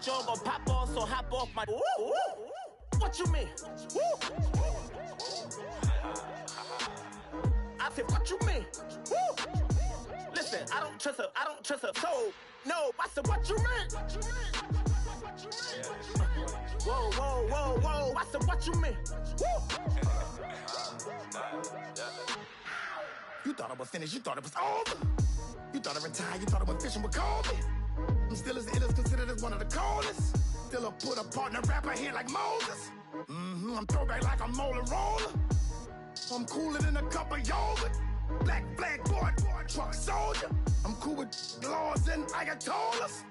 jaw gon' pop off, so hop off my. Ooh. What you mean? Woo. I said, what you mean? Woo. Listen, I don't trust her. So, no, I said, what you mean? Whoa. I said, what you mean? Woo. You thought it was finished, you thought it was over. You thought it retired, you thought it was fishing with Kobe. I'm still as ill as considered as one of the coldest. Still a put a partner rapper here like Moses. I'm throwback like a molar roller. I'm cooler than a cup of yogurt. Black flag boy, truck soldier. I'm cool with laws and Ayatollahs.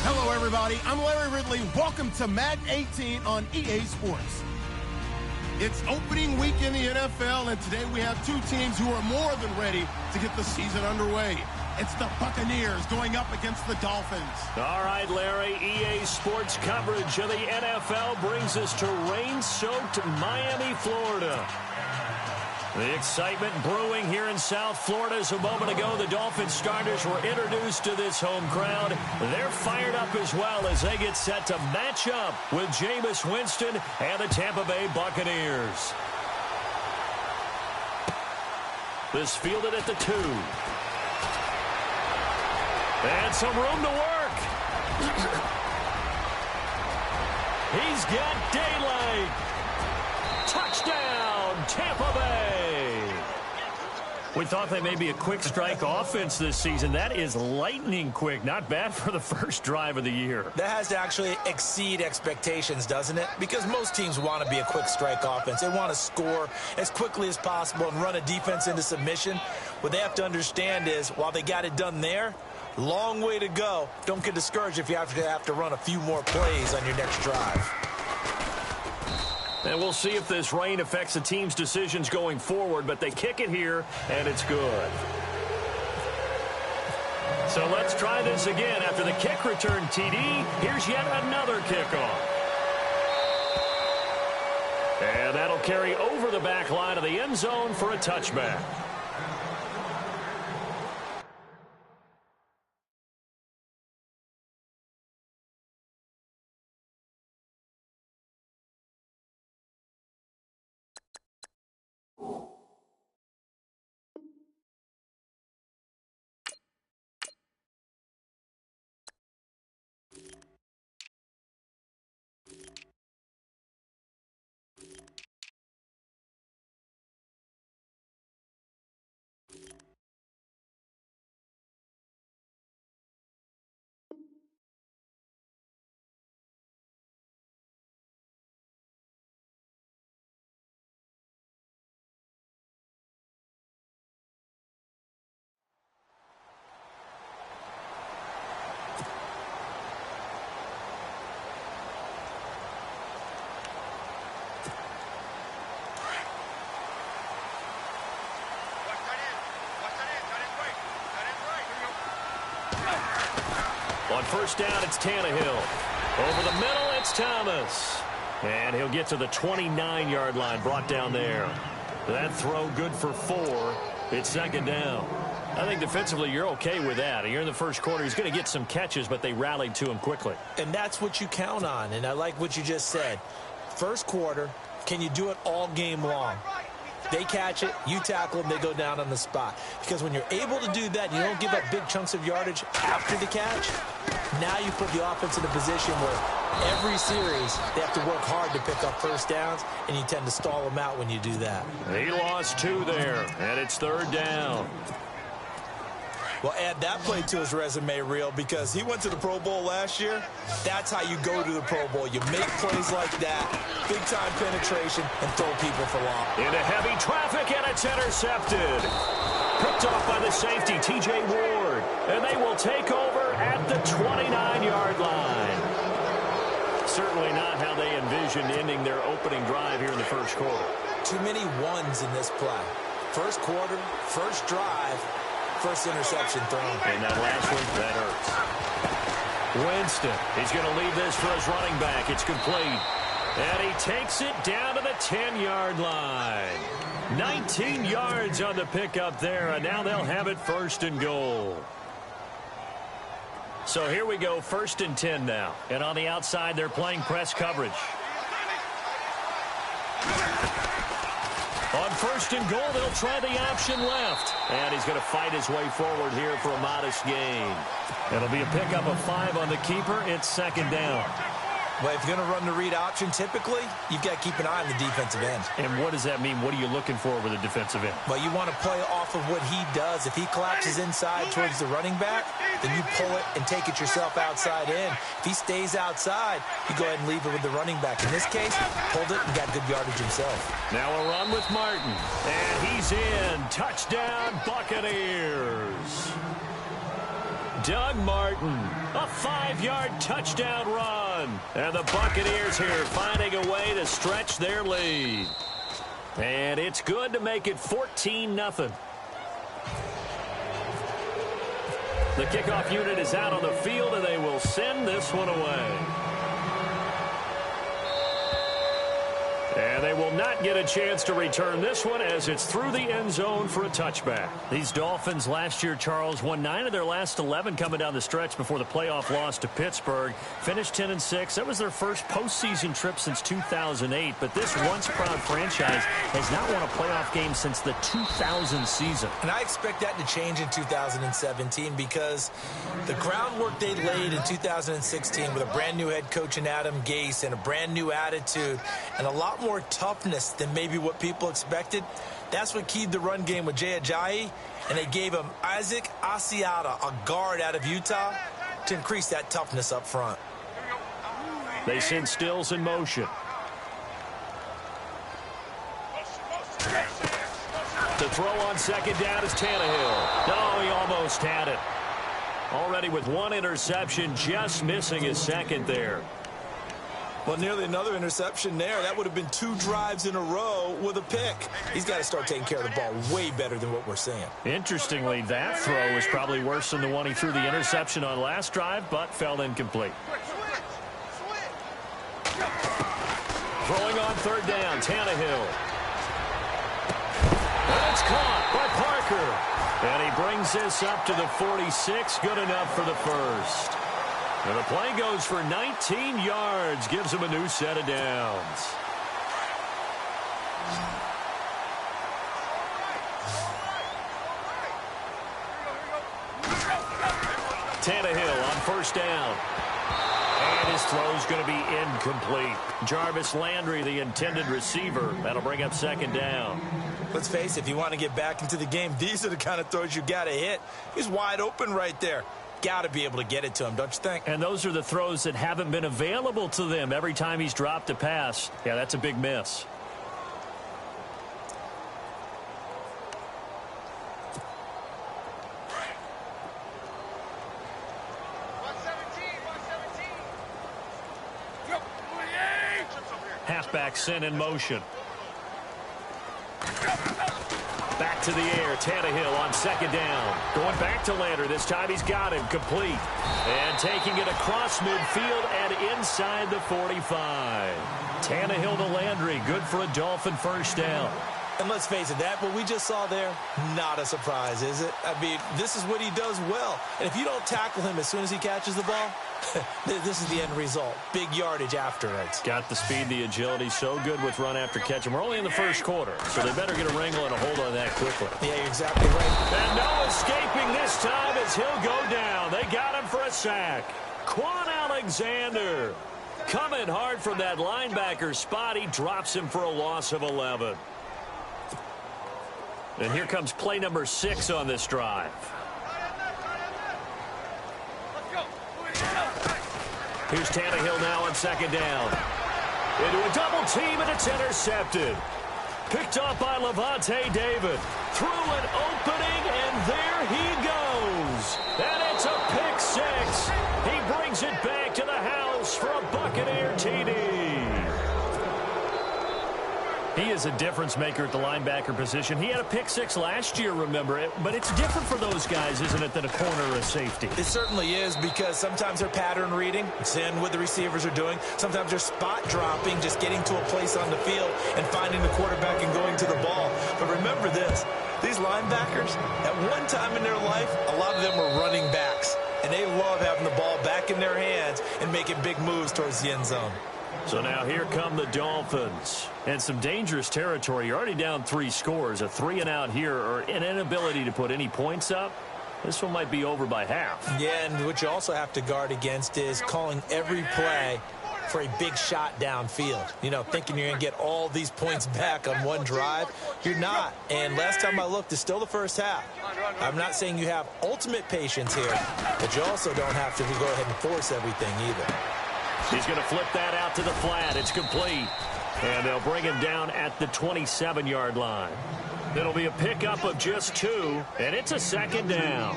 Hello, everybody. I'm Larry Ridley. Welcome to Madden 18 on EA Sports. It's opening week in the NFL, and today we have two teams who are more than ready to get the season underway. It's the Buccaneers going up against the Dolphins. All right, Larry, EA Sports coverage of the NFL brings us to rain-soaked Miami, Florida. The excitement brewing here in South Florida. As a moment ago, the Dolphins starters were introduced to this home crowd. They're fired up as well as they get set to match up with Jameis Winston and the Tampa Bay Buccaneers. This fielded at the 2. And some room to work. He's got daylight. Touchdown, Tampa Bay. We thought they may be a quick strike offense this season. That is lightning quick. Not bad for the first drive of the year. That has to actually exceed expectations, doesn't it? Because most teams want to be a quick strike offense. They want to score as quickly as possible and run a defense into submission. What they have to understand is, while they got it done there, long way to go. Don't get discouraged if you have to run a few more plays on your next drive. And we'll see if this rain affects the team's decisions going forward, but they kick it here, and it's good. So let's try this again. After the kick return TD, here's yet another kickoff. And that'll carry over the back line of the end zone for a touchback. On first down, it's Tannehill. Over the middle, it's Thomas. And he'll get to the 29-yard line, brought down there. That throw good for 4. It's second down. I think defensively you're okay with that. You're in the first quarter. He's going to get some catches, but they rallied to him quickly. And that's what you count on, and I like what you just said. First quarter, can you do it all game long? They catch it, you tackle them, they go down on the spot. Because when you're able to do that, you don't give up big chunks of yardage after the catch. Now you put the offense in a position where every series they have to work hard to pick up first downs, and you tend to stall them out when you do that. He lost 2 there, and it's third down. Well, add that play to his resume reel because he went to the Pro Bowl last year. That's how you go to the Pro Bowl. You make plays like that, big-time penetration, and throw people for long. Into heavy traffic, and it's intercepted. Picked off by the safety, T.J. Ward. And they will take over at the 29-yard line. Certainly not how they envisioned ending their opening drive here in the first quarter. Too many ones in this play. First quarter, first drive, first interception thrown. And that last one, that hurts. Winston, he's going to leave this for his running back. It's complete. And he takes it down to the 10-yard line. 19 yards on the pickup there, and now they'll have it 1st and goal. So here we go, 1st and 10 now. And on the outside, they're playing press coverage. On 1st and goal, they'll try the option left. And he's going to fight his way forward here for a modest gain. It'll be a pickup of 5 on the keeper. It's 2nd down. Well, if you're going to run the read option, typically, you've got to keep an eye on the defensive end. And what does that mean? What are you looking for with a defensive end? Well, you want to play off of what he does. If he collapses inside towards the running back, then you pull it and take it yourself outside in. If he stays outside, you go ahead and leave it with the running back. In this case, pulled it and got good yardage himself. Now a run with Martin. And he's in. Touchdown, Buccaneers. Doug Martin, a 5-yard touchdown run. And the Buccaneers here finding a way to stretch their lead. And it's good to make it 14-0. The kickoff unit is out on the field, and they will send this one away. And they will not get a chance to return this one as it's through the end zone for a touchback. These Dolphins last year, Charles, won 9 of their last 11 coming down the stretch before the playoff loss to Pittsburgh. Finished 10-6. That was their first postseason trip since 2008. But this once-proud franchise has not won a playoff game since the 2000 season. And I expect that to change in 2017 because the groundwork they laid in 2016 with a brand-new head coach in Adam Gase and a brand-new attitude and a lot more toughness than maybe what people expected. That's what keyed the run game with Jay Ajayi, and they gave him Isaac Asiata, a guard out of Utah, to increase that toughness up front. They send Stills in motion. The throw on 2nd down is Tannehill. No, he almost had it. Already with 1 interception, just missing his 2nd there. Well, nearly another interception there. That would have been 2 drives in a row with a pick. He's got to start taking care of the ball way better than what we're seeing. Interestingly, that throw was probably worse than the one he threw the interception on last drive, but fell incomplete. Throwing on 3rd down, Tannehill. And it's caught by Parker. And he brings this up to the 46. Good enough for the 1st. And the play goes for 19 yards, gives him a new set of downs. Tannehill on 1st down. And his throw's going to be incomplete. Jarvis Landry, the intended receiver. That'll bring up 2nd down. Let's face it, if you want to get back into the game, these are the kind of throws you got to hit. He's wide open right there. Got to be able to get it to him, don't you think? And those are the throws that haven't been available to them every time he's dropped a pass. Yeah, that's a big miss. Halfback sent in motion. Back to the air, Tannehill on 2nd down. Going back to Landry. This time he's got him complete. And taking it across midfield and inside the 45. Tannehill to Landry. Good for a Dolphin 1st down. And let's face it, that what we just saw there, not a surprise, is it? I mean, this is what he does well. And if you don't tackle him as soon as he catches the ball, this is the end result. Big yardage afterwards. Got the speed, the agility, so good with run after catch. And we're only in the 1st quarter, so they better get a wrangle and a hold on that quickly. Yeah, you're exactly right. And no escaping this time as he'll go down. They got him for a sack. Quan Alexander coming hard from that linebacker spot. He drops him for a loss of 11. And here comes play number 6 on this drive. Here's Tannehill now on 2nd down. Into a double team, and it's intercepted. Picked up by Levante David. Through an opening, and there he goes. And it's a pick 6. He brings it back to the house for a Buccaneer TD. He is a difference maker at the linebacker position. He had a pick six last year, remember it. But it's different for those guys, isn't it, than a corner or a safety? It certainly is, because sometimes they're pattern reading, seeing what the receivers are doing. Sometimes they're spot dropping, just getting to a place on the field and finding the quarterback and going to the ball. But remember this, these linebackers, at one time in their life, a lot of them were running backs. And they love having the ball back in their hands and making big moves towards the end zone. So now here come the Dolphins. And some dangerous territory. You're already down 3 scores. A 3-and-out here, or an inability to put any points up. This one might be over by half. Yeah, and what you also have to guard against is calling every play for a big shot downfield. You know, thinking you're going to get all these points back on one drive. You're not. And last time I looked, it's still the first half. I'm not saying you have ultimate patience here, but you also don't have to go ahead and force everything either. He's going to flip that out to the flat. It's complete. And they'll bring him down at the 27-yard line. It'll be a pickup of just 2, and it's a second down.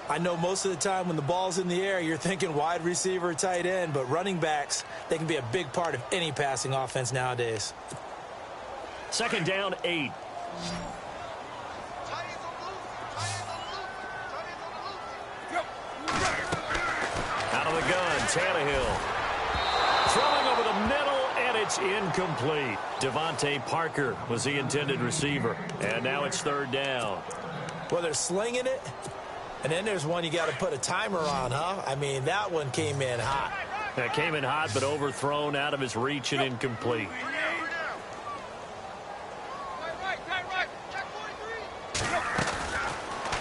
I know most of the time when the ball's in the air, you're thinking wide receiver, tight end, but running backs, they can be a big part of any passing offense nowadays. Second down, 8. Out of the gun, Tannehill. Throwing over the middle, and it's incomplete. Devontae Parker was the intended receiver. And now it's third down. Well, they're slinging it. And then there's one you got to put a timer on, huh? I mean, that one came in hot. That came in hot, but overthrown, out of his reach, and incomplete.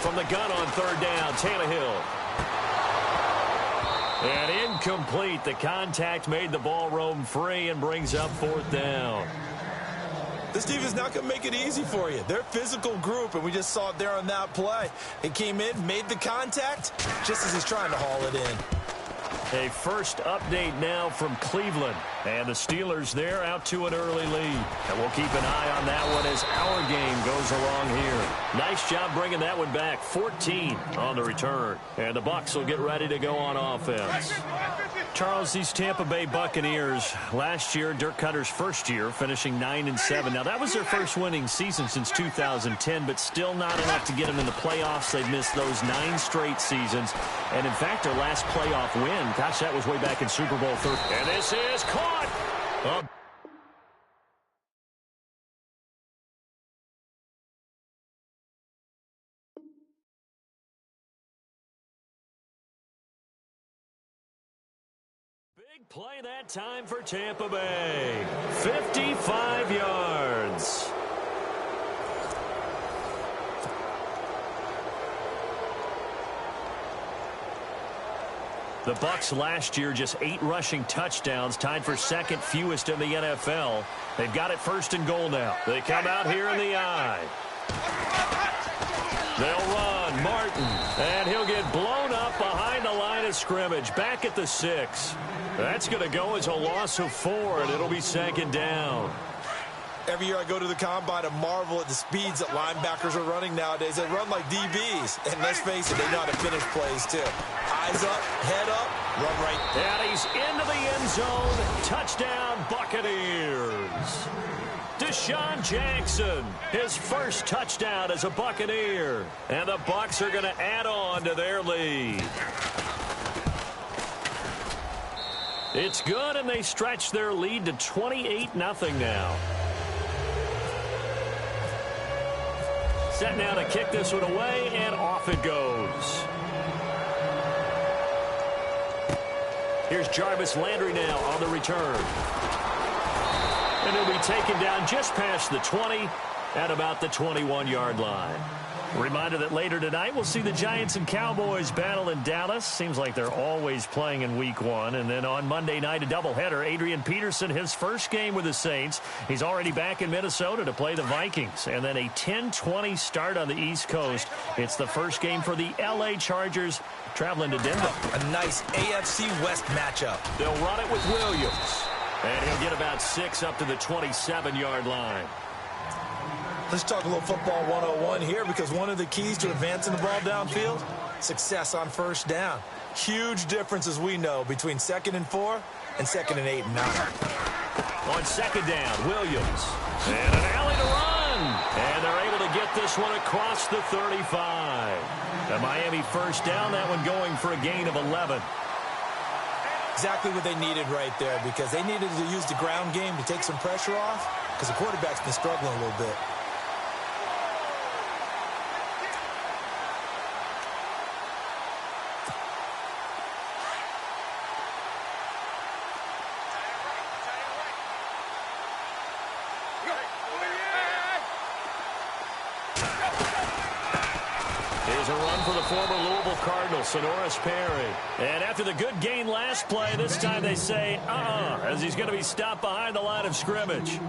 From the gun on third down, Tannehill. And incomplete. The contact made the ball roam free and brings up fourth down. This team is not going to make it easy for you. They're a physical group, and we just saw it there on that play. It came in, made the contact, just as he's trying to haul it in. A first update now from Cleveland. And the Steelers there out to an early lead. And we'll keep an eye on that one as our game goes along here. Nice job bringing that one back. 14 on the return. And the Bucs will get ready to go on offense. Charles, these Tampa Bay Buccaneers, last year, Dirk Cutter's first year, finishing 9-7. Now, that was their first winning season since 2010, but still not enough to get them in the playoffs. They've missed those 9 straight seasons. And, in fact, their last playoff win, gosh, that was way back in Super Bowl 30. And this is caught. Big play that time for Tampa Bay. 55 yards. The Bucs last year just 8 rushing touchdowns, tied for second fewest in the NFL. They've got it first and goal now. They come out here in the I. They'll run. Martin. And he'll get blown up behind the line of scrimmage. Back at the 6. That's going to go as a loss of 4, and it'll be second down. Every year I go to the combine and marvel at the speeds that linebackers are running nowadays. They run like DBs. And let's face it, they know how to finish plays too. Eyes up, head up, run right. And he's into the end zone. Touchdown, Buccaneers. Deshaun Jackson, his first touchdown as a Buccaneer. And the Bucs are going to add on to their lead. It's good, and they stretch their lead to 28-0 now. Set now to kick this one away, and off it goes. Here's Jarvis Landry now on the return. And he'll be taken down just past the 20 at about the 21-yard line. Reminder that later tonight we'll see the Giants and Cowboys battle in Dallas. Seems like they're always playing in week 1. And then on Monday night, a doubleheader. Adrian Peterson, his first game with the Saints. He's already back in Minnesota to play the Vikings. And then a 10-20 start on the East Coast. It's the first game for the L.A. Chargers traveling to Denver. A nice AFC West matchup. They'll run it with Williams. And he'll get about 6 up to the 27-yard line. Let's talk a little football 101 here, because one of the keys to advancing the ball downfield, success on first down. Huge difference, as we know, between 2nd and 4 and 2nd and 8 and 9. On 2nd down, Williams. And an alley to run. And they're able to get this one across the 35. The Miami first down, that one going for a gain of 11. Exactly what they needed right there, because they needed to use the ground game to take some pressure off, because the quarterback's been struggling a little bit. Here's a run for the former Louisville Cardinal, Sonoris Perry. And after the good gain last play, this time they say, as he's going to be stopped behind the line of scrimmage.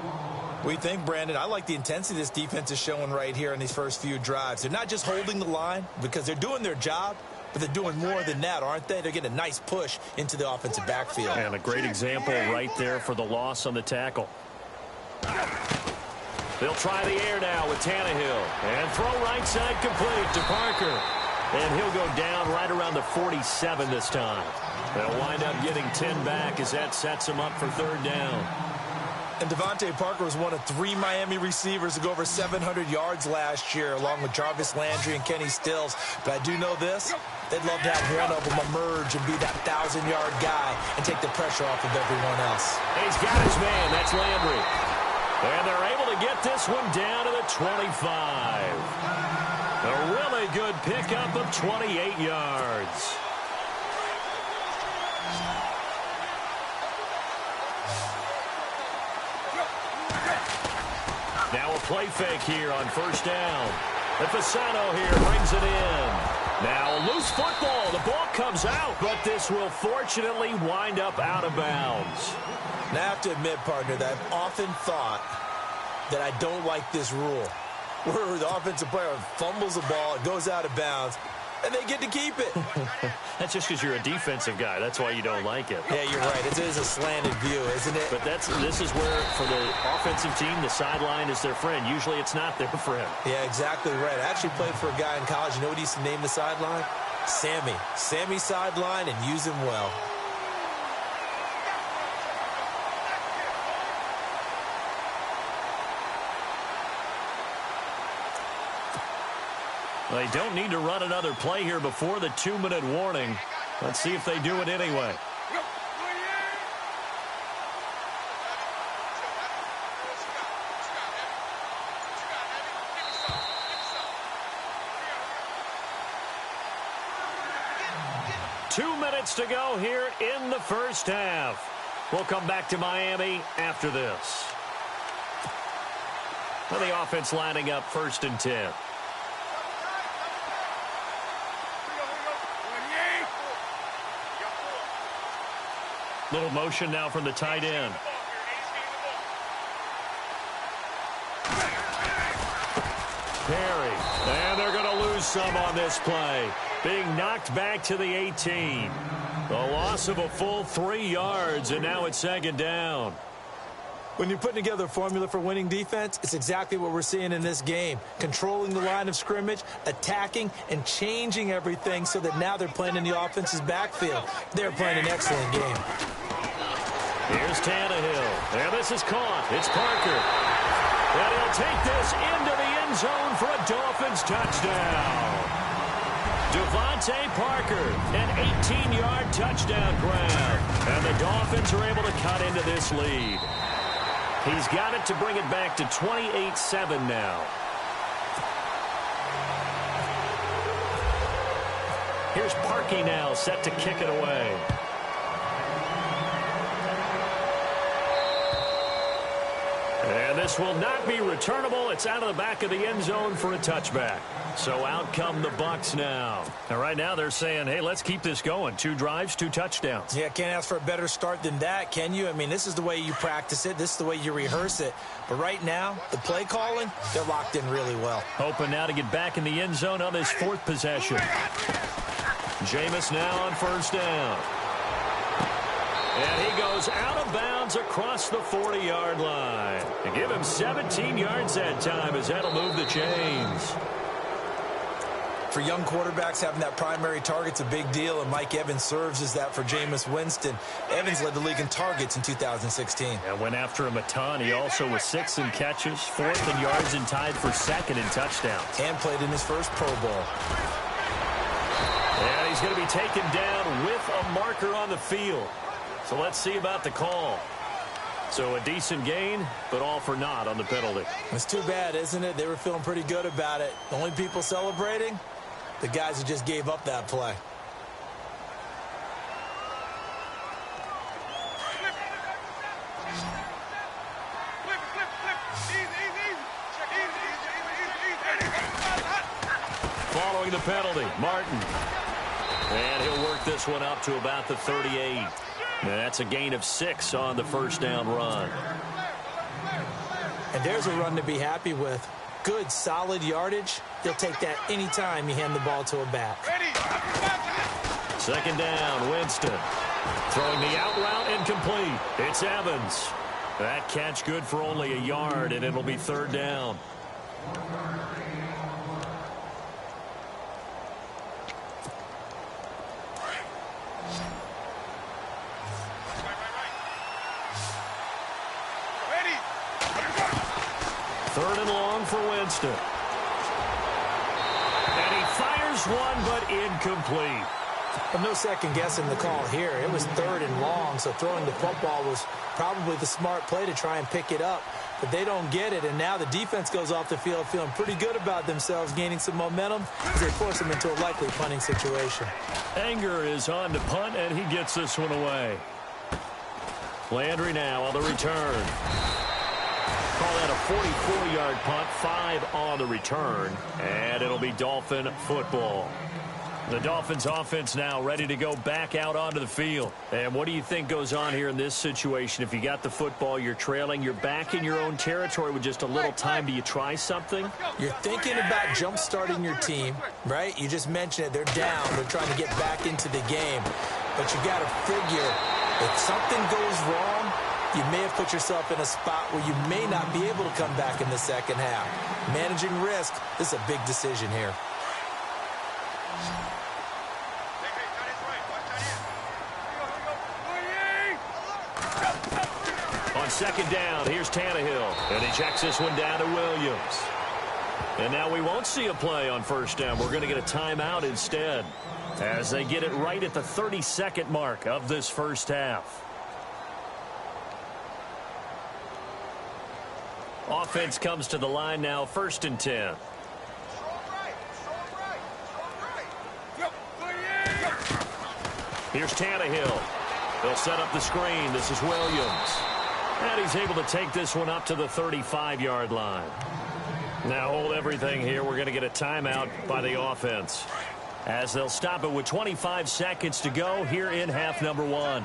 We think, Brandon, I like the intensity this defense is showing right here in these first few drives. They're not just holding the line because they're doing their job, but they're doing more than that, aren't they? They're getting a nice push into the offensive backfield. And a great example right there for the loss on the tackle. They'll try the air now with Tannehill. And throw right side complete to Parker. And he'll go down right around the 47 this time. They'll wind up getting 10 back as that sets him up for 3rd down. And Devontae Parker was one of 3 Miami receivers to go over 700 yards last year, along with Jarvis Landry and Kenny Stills. But I do know this. They'd love to have one of them emerge and be that 1,000-yard guy and take the pressure off of everyone else. He's got his man. That's Landry. And they're able to get this one down to the 25. A really good pickup of 28 yards. Now a play fake here on 1st down. And Fasano here brings it in. Now a loose football. The ball comes out, but this will fortunately wind up out of bounds. Now, I have to admit, partner, that I've often thought that I don't like this rule, where the offensive player fumbles the ball, it goes out of bounds, and they get to keep it. That's just because you're a defensive guy. That's why you don't like it. Yeah, you're right. It is a slanted view, isn't it? But this is where, for the offensive team, the sideline is their friend. Usually it's not their friend. Yeah, exactly right. I actually played for a guy in college. You know what he used to name the sideline? Sammy. Sammy sideline, and use him well. They don't need to run another play here before the 2-minute warning. Let's see if they do it anyway. Two minutes to go here in the first half. We'll come back to Miami after this. Well, the offense lining up 1st and 10. Little motion now from the tight end. Perry. And they're going to lose some on this play. Being knocked back to the 18. The loss of a full 3 yards, and now it's 2nd down. When you're putting together a formula for winning defense, it's exactly what we're seeing in this game. Controlling the line of scrimmage, attacking, and changing everything so that now they're playing in the offense's backfield. They're playing an excellent game. Here's Tannehill. And this is caught. It's Parker. And he'll take this into the end zone for a Dolphins touchdown. Devontae Parker, an 18-yard touchdown grab. And the Dolphins are able to cut into this lead. He's got it to bring it back to 28-7 now. Here's Parkey now, set to kick it away. And this will not be returnable. It's out of the back of the end zone for a touchback. So out come the Bucs now. And right now they're saying, hey, let's keep this going. 2 drives, 2 touchdowns. Yeah, can't ask for a better start than that, can you? I mean, this is the way you practice it. This is the way you rehearse it. But right now, the play calling, they're locked in really well. Hoping now to get back in the end zone on this 4th possession. Jameis now on 1st down. And he goes out of bounds across the 40-yard line. And give him 17 yards that time as that'll move the chains. For young quarterbacks, having that primary target's a big deal, and Mike Evans serves as that for Jameis Winston. Evans led the league in targets in 2016. And went after him a ton. He also was 6th in catches, 4th in yards, and tied for 2nd in touchdowns. And played in his first Pro Bowl. And he's going to be taken down with a marker on the field. So let's see about the call. So a decent gain, but all for naught on the penalty. It's too bad, isn't it? They were feeling pretty good about it. The only people celebrating, the guys who just gave up that play. Following the penalty, Martin. And he'll work this one up to about the 38. And that's a gain of 6 on the first down run. And there's a run to be happy with. Good, solid yardage. They'll take that anytime you hand the ball to a back. 2nd down, Winston. Throwing the out route incomplete. It's Evans. That catch good for only a yard, and it'll be 3rd down. Third and long for Winston. And he fires one, but incomplete. No second guessing the call here. It was 3rd and long, so throwing the football was probably the smart play to try and pick it up. But they don't get it, and now the defense goes off the field feeling pretty good about themselves, gaining some momentum as they force them into a likely punting situation. Anger is on to punt, and he gets this one away. Landry now on the return. Call that a 44-yard punt, 5 on the return, and it'll be Dolphin football. The Dolphins offense now ready to go back out onto the field. And what do you think goes on here in this situation? If you got the football, you're trailing, you're back in your own territory with just a little time. Do you try something? You're thinking about jump-starting your team, right? You just mentioned it. They're down. They're trying to get back into the game. But you got to figure if something goes wrong, you may have put yourself in a spot where you may not be able to come back in the second half. Managing risk, this is a big decision here. On 2nd down, here's Tannehill. And he checks this one down to Williams. And now we won't see a play on 1st down. We're going to get a timeout instead as they get it right at the 32nd mark of this first half. Offense comes to the line now, 1st and 10. Here's Tannehill. They'll set up the screen. This is Williams. And he's able to take this one up to the 35-yard line. Now hold everything here. We're going to get a timeout by the offense, as they'll stop it with 25 seconds to go here in half number 1.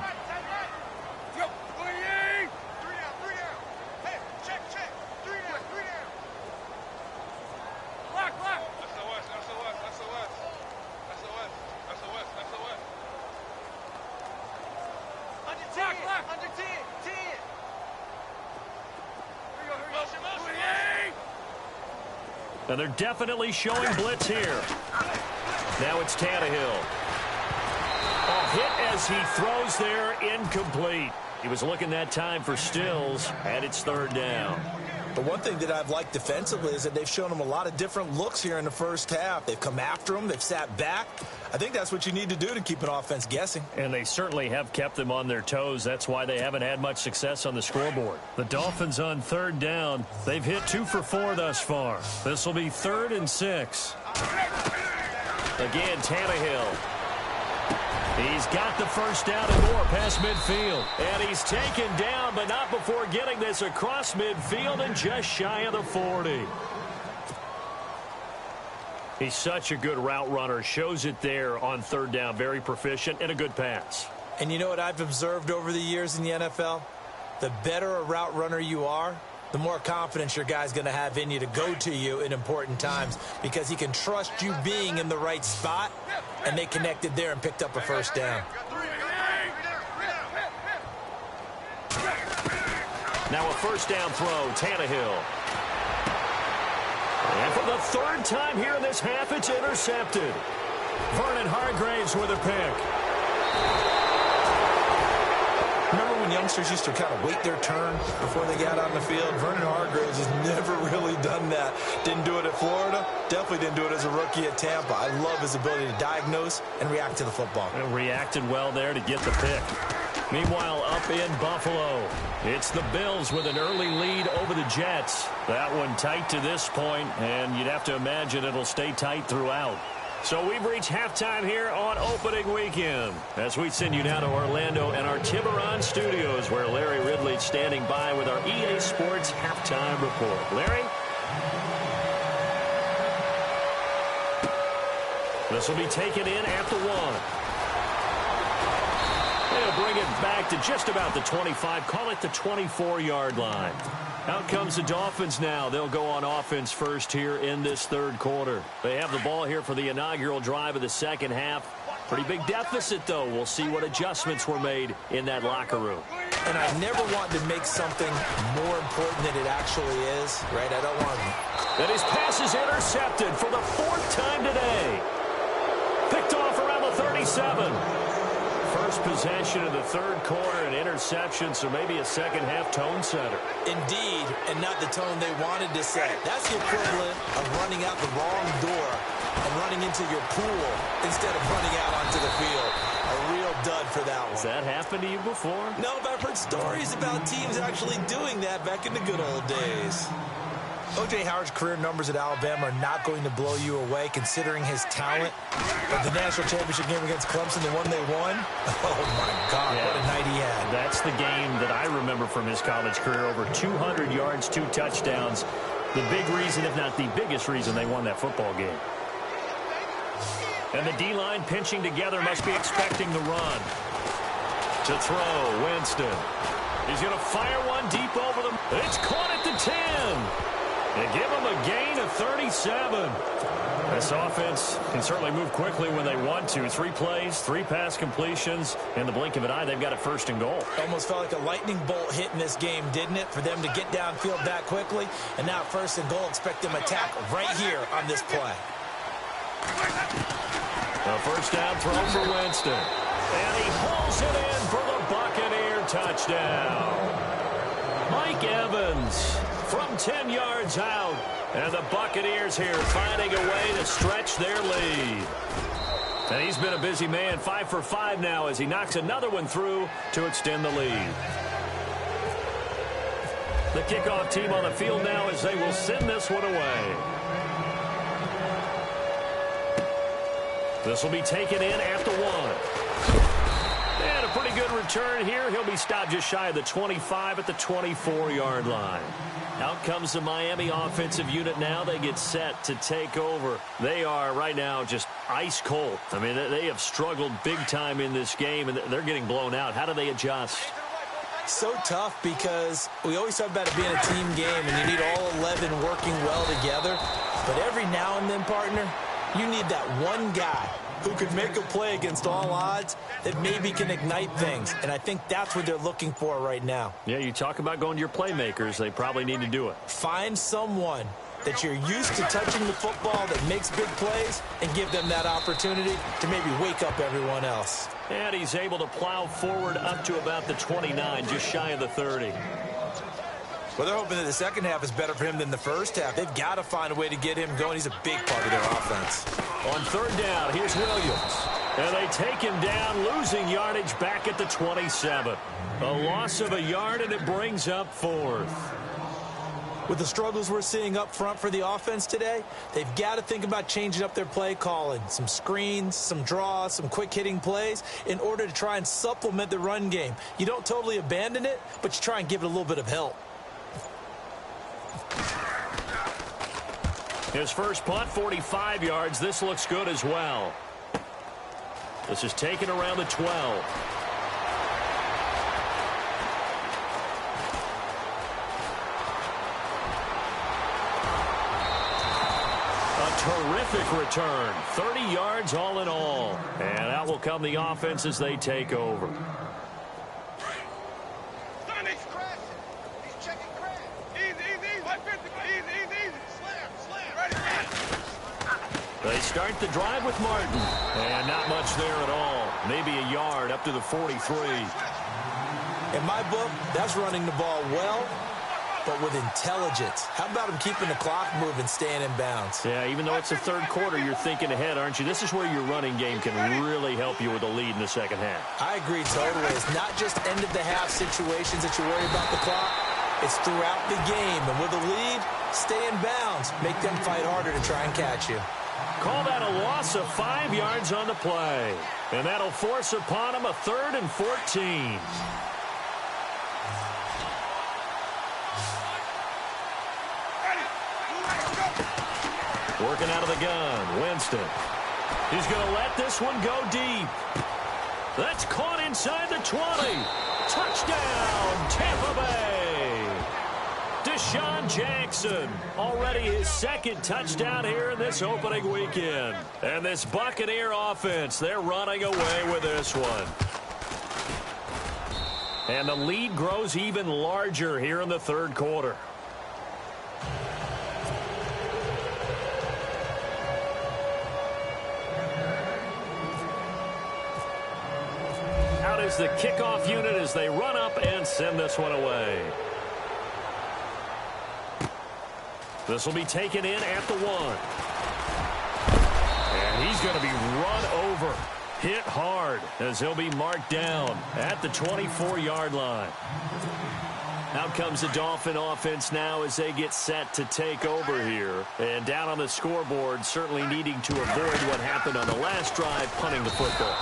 And they're definitely showing blitz here. Now it's Tannehill. A hit as he throws there, incomplete. He was looking that time for Stills, and it's 3rd down. But one thing that I've liked defensively is that they've shown them a lot of different looks here in the first half. They've come after them. They've sat back. I think that's what you need to do to keep an offense guessing. And they certainly have kept them on their toes. That's why they haven't had much success on the scoreboard. The Dolphins on 3rd down. They've hit 2 for 4 thus far. This will be 3rd and 6. Again, Tannehill. He's got the first down and more past midfield. And he's taken down, but not before getting this across midfield and just shy of the 40. He's such a good route runner. Shows it there on 3rd down. Very proficient and a good pass. And you know what I've observed over the years in the NFL? The better a route runner you are, the more confidence your guy's going to have in you to go to you in important times, because he can trust you being in the right spot, and they connected there and picked up a first down. Now a first down throw, Tannehill. And for the third time here in this half, it's intercepted. Vernon Hargreaves with a pick. Remember when youngsters used to kind of wait their turn before they got on the field? Vernon Hargreaves has never really done that. Didn't do it at Florida. Definitely didn't do it as a rookie at Tampa. I love his ability to diagnose and react to the football. And reacted well there to get the pick. Meanwhile, up in Buffalo, it's the Bills with an early lead over the Jets. That one tight to this point, and you'd have to imagine it'll stay tight throughout. So we've reached halftime here on opening weekend as we send you now to Orlando and our Tiburon studios where Larry Ridley's standing by with our EA Sports halftime report. Larry? This will be taken in at the 1. They'll bring it back to just about the 25, call it the 24-yard line. Out comes the Dolphins now. They'll go on offense first here in this third quarter. They have the ball here for the inaugural drive of the second half. Pretty big deficit, though. We'll see what adjustments were made in that locker room. And I never want to make something more important than it actually is, right? I don't want to. And his pass is intercepted for the 4th time today. Picked off around the 37. First possession of the third quarter, an interception, so maybe a second-half tone setter. Indeed, and not the tone they wanted to set. That's the equivalent of running out the wrong door and running into your pool instead of running out onto the field. A real dud for that one. Has that happened to you before? No, but I've heard stories about teams actually doing that back in the good old days. O.J. Howard's career numbers at Alabama are not going to blow you away considering his talent. But the national championship game against Clemson, the one they won, oh, my God, yeah, what a night he had. That's the game that I remember from his college career. Over 200 yards, 2 touchdowns. The big reason, if not the biggest reason, they won that football game. And the D-line pinching together must be expecting the run. To throw, Winston. He's going to fire one deep over them. It's caught at the 10. They give him a gain of 37. This offense can certainly move quickly when they want to. 3 plays, 3 pass completions. In the blink of an eye, they've got it 1st and goal. Almost felt like a lightning bolt hit in this game, didn't it? For them to get downfield back quickly. And now 1st and goal, expect them to attack right here on this play. A first down throw for Winston. And he pulls it in for the Buccaneer touchdown. Mike Evans from 10 yards out. And the Buccaneers here finding a way to stretch their lead. And he's been a busy man, 5 for 5 now as he knocks another one through to extend the lead. The kickoff team on the field now as they will send this one away. This will be taken in at the 1. And a pretty good return here. He'll be stopped just shy of the 25 at the 24-yard line. Out comes the Miami offensive unit now. They get set to take over. They are right now just ice cold. I mean, they have struggled big time in this game, and they're getting blown out. How do they adjust? So tough because we always talk about it being a team game, and you need all 11 working well together. But every now and then, partner, you need that one guy who could make a play against all odds that maybe can ignite things. And I think that's what they're looking for right now. Yeah, you talk about going to your playmakers. They probably need to do it. Find someone that you're used to touching the football that makes big plays and give them that opportunity to maybe wake up everyone else. And he's able to plow forward up to about the 29, just shy of the 30. Well, they're hoping that the second half is better for him than the first half. They've got to find a way to get him going. He's a big part of their offense. On 3rd down, here's Williams. And they take him down, losing yardage back at the 27. A loss of a yard, and it brings up 4th. With the struggles we're seeing up front for the offense today, they've got to think about changing up their play calling. Some screens, some draws, some quick-hitting plays in order to try and supplement the run game. You don't totally abandon it, but you try and give it a little bit of help. His first punt, 45 yards. This looks good as well. This is taken around the 12. A terrific return. 30 yards all in all. And out will come the offense as they take over. They start the drive with Martin. And not much there at all. Maybe a yard up to the 43. In my book, that's running the ball well, but with intelligence. How about him keeping the clock moving, staying in bounds? Yeah, even though it's the third quarter, you're thinking ahead, aren't you? This is where your running game can really help you with a lead in the second half. I agree totally. It's not just end-of-the-half situations that you worry about the clock. It's throughout the game. And with a lead, stay in bounds. Make them fight harder to try and catch you. Call that a loss of 5 yards on the play. And that'll force upon him a 3rd and 14. Working out of the gun, Winston. He's going to let this one go deep. That's caught inside the 20. Touchdown, Tampa Bay. Deshaun Jackson, already his second touchdown here in this opening weekend. And this Buccaneer offense, they're running away with this one. And the lead grows even larger here in the third quarter. Out is the kickoff unit as they run up and send this one away. This will be taken in at the 1. And he's going to be run over. Hit hard as he'll be marked down at the 24-yard line. Out comes the Dolphin offense now as they get set to take over here. And down on the scoreboard, certainly needing to avoid what happened on the last drive, punting the football.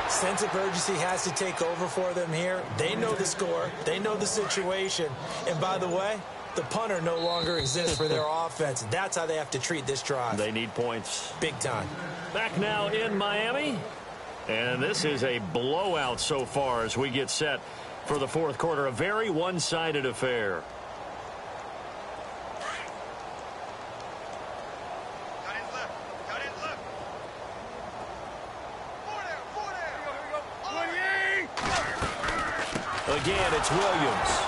Sense of urgency has to take over for them here. They know the score. They know the situation. And by the way, the punter no longer exists for their offense. That's how they have to treat this drive. They need points. Big time. Back now in Miami. And this is a blowout so far as we get set for the fourth quarter. A very one-sided affair. Again, it's Williams.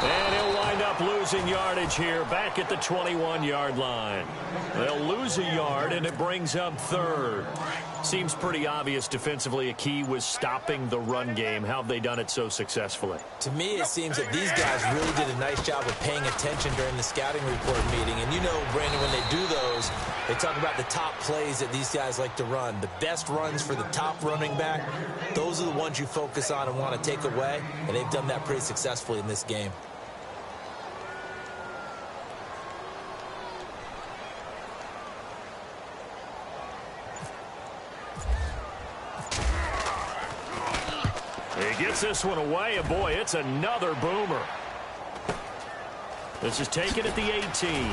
And he'll wind up losing yardage here back at the 21-yard line. They'll lose a yard, and it brings up 3rd. Seems pretty obvious defensively a key was stopping the run game. How have they done it so successfully? To me, it seems that these guys really did a nice job of paying attention during the scouting report meeting. And you know, Brandon, when they do those, they talk about the top plays that these guys like to run. The best runs for the top running back, those are the ones you focus on and want to take away. And they've done that pretty successfully in this game. He gets this one away, and boy, it's another boomer. This is taken at the 18. An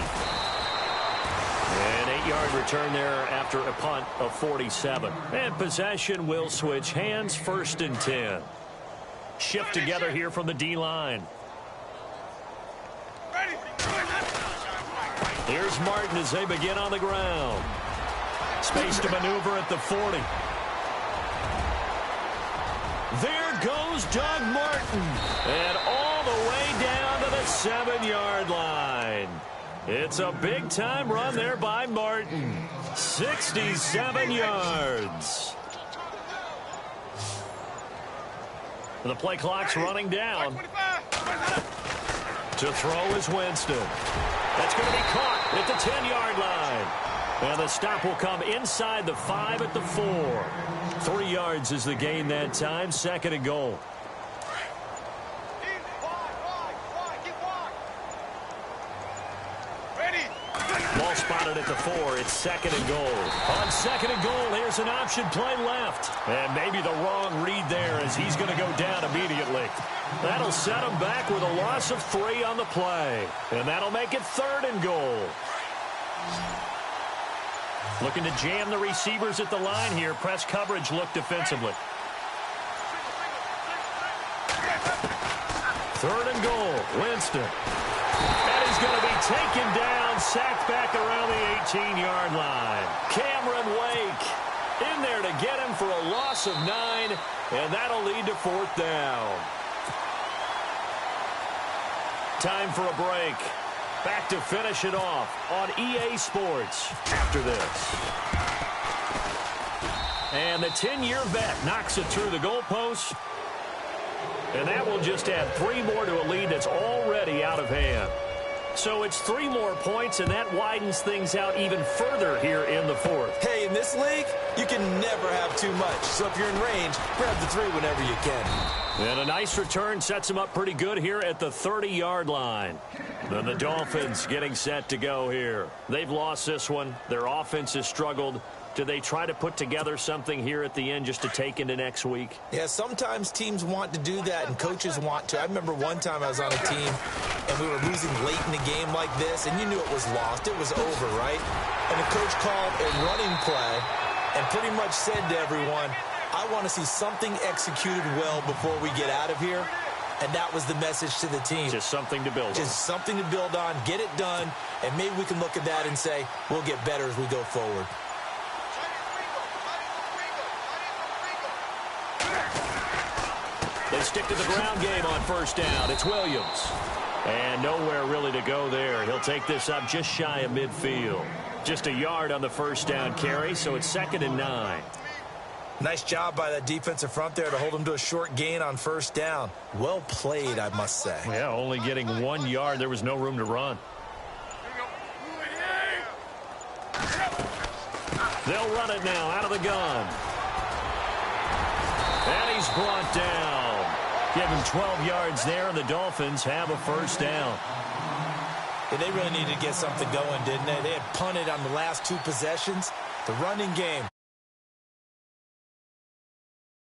8-yard return there after a punt of 47. And possession will switch hands, 1st and 10. Shift together here from the D-line. Here's Martin as they begin on the ground. Space to maneuver at the 40. There goes Doug Martin. And all the way down to the 7-yard line. It's a big-time run there by Martin. 67 yards. The play clock's running down. To throw is Winston. That's going to be caught at the 10-yard line. And the stop will come inside the 5 at the 4. 3 yards is the gain that time. 2nd and goal. Ball spotted at the 4. It's 2nd and goal. On 2nd and goal, here's an option play left. And maybe the wrong read there as he's going to go down immediately. That'll set him back with a loss of 3 on the play. And that'll make it 3rd and goal. Looking to jam the receivers at the line here. Press coverage look defensively. 3rd and goal. Winston. And he's going to be taken down, sacked back around the 18-yard line. Cameron Wake in there to get him for a loss of 9, and that'll lead to 4th down. Time for a break. Back to finish it off on EA Sports after this. And the 10-year vet knocks it through the goalpost. And that will just add 3 more to a lead that's already out of hand. So it's 3 more points, and that widens things out even further here in the 4th. Hey, in this league, you can never have too much. So if you're in range, grab the 3 whenever you can. And a nice return sets them up pretty good here at the 30-yard line. Then the Dolphins getting set to go here. They've lost this one. Their offense has struggled. Do they try to put together something here at the end just to take into next week? Yeah, sometimes teams want to do that and coaches want to. I remember one time I was on a team and we were losing late in the game like this, and you knew it was lost. It was over, right? And the coach called a running play and pretty much said to everyone, I want to see something executed well before we get out of here. And that was the message to the team. Just something to build on. Just something to build on, get it done, and maybe we can look at that and say, we'll get better as we go forward. They stick to the ground game on first down. It's Williams. And nowhere really to go there. He'll take this up just shy of midfield. Just a yard on the first down carry, so it's 2nd and 9. Nice job by that defensive front there to hold him to a short gain on first down. Well played, I must say. Yeah, only getting 1 yard. There was no room to run. They'll run it now out of the gun. And he's brought down. Give him 12 yards there, and the Dolphins have a first down. Yeah, they really needed to get something going, didn't they? They had punted on the last 2 possessions. The running game,